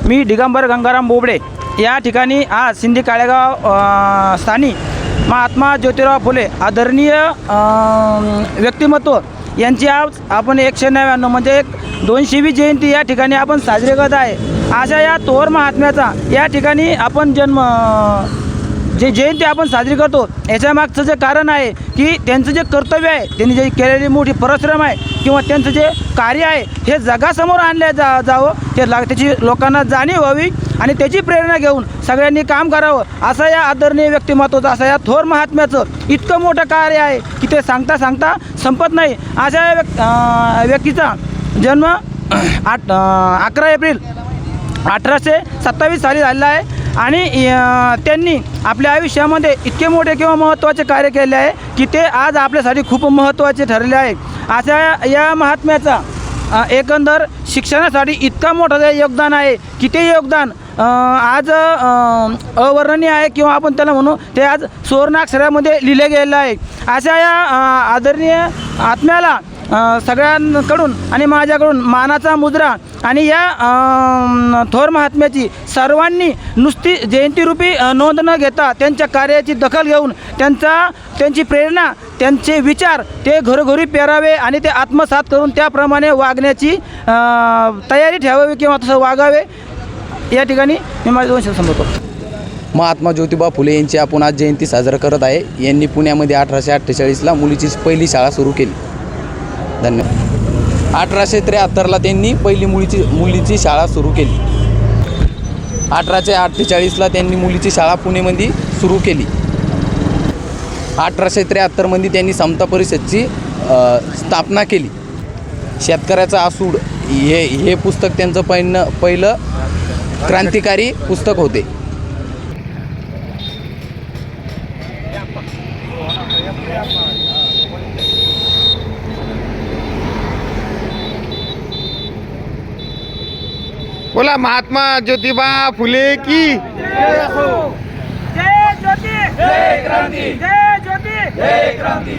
मी दिगंबर गंगाराम बोबडे या ठिकाणी आज सिंधी काळेगाव स्थानी महात्मा ज्योतिराव फुले आदरणीय व्यक्तिमत्व यांची आज आपण 199 म्हणजे 200वी जयंती या ठिकाणी आपण साजरी करत आहे। अशा या थोर महात्म्याचा या ठिकाणी आपण जे जयंती आपण साजरी करतो याच्या मागचं जे कारण आहे की त्यांचं जे कर्तव्य आहे, त्यांनी जे केलेली मोठी परिश्रम आहे किंवा त्यांचं जे कार्य आहे हे जगासमोर आणले जावं, त्याची लोकांना जाणीव व्हावी आणि त्याची प्रेरणा घेऊन सगळ्यांनी काम करावं। असं या आदरणीय व्यक्तिमत्वाचं, असं या थोर महात्म्याचं इतकं मोठं कार्य आहे की ते सांगता सांगता संपत नाही। अशा या व्यक्तीचा जन्म 11 एप्रिल 1827 साली झालेला आहे आणि त्यांनी आपल्या आयुष्यामध्ये इतके मोठे किंवा महत्त्वाचे कार्य केले आहे की ते आज आपल्यासाठी खूप महत्त्वाचे ठरले आहे। अशा या महात्म्याचा एकंदर शिक्षणासाठी इतका मोठं योगदान आहे की ते योगदान आज अवर्णनीय आहे किंवा आपण त्याला म्हणू ते आज सुवर्णाक्षरामध्ये लिहिले गेलेलं आहे। अशा या आदरणीय आत्म्याला सगळ्यांकडून आणि माझ्याकडून मानाचा मुद्रा आणि या थोर महात्म्याची सर्वांनी नुसती जयंतीरूपी नोंद न घेता त्यांच्या कार्याची दखल घेऊन त्यांची प्रेरणा, त्यांचे विचार ते घरोघरी पेरावे आणि ते आत्मसात करून त्याप्रमाणे वागण्याची तयारी ठेवावी किंवा तसं वागावे। या ठिकाणी मी माझे 2 शब्द संपवतो। महात्मा ज्योतिबा फुले यांची आपण आज जयंती साजरा करत आहे। यांनी पुण्यामध्ये 1848ला मुलीची पहिली शाळा सुरू केली। धन्यवाद। 1873ला त्यांनी पहिली मुलीची शाळा सुरू केली। 1848ला त्यांनी मुलीची शाळा पुणेमध्ये सुरू केली। 1873मध्ये त्यांनी समता परिषदची स्थापना केली। शेतकऱ्याचा आसूड हे पुस्तक त्यांचं पहिलं क्रांतिकारी पुस्तक होते। बोला महात्मा ज्योतिबा फुले की जय ज्योती, जय क्रांती, जय ज्योती, जय क्रांती।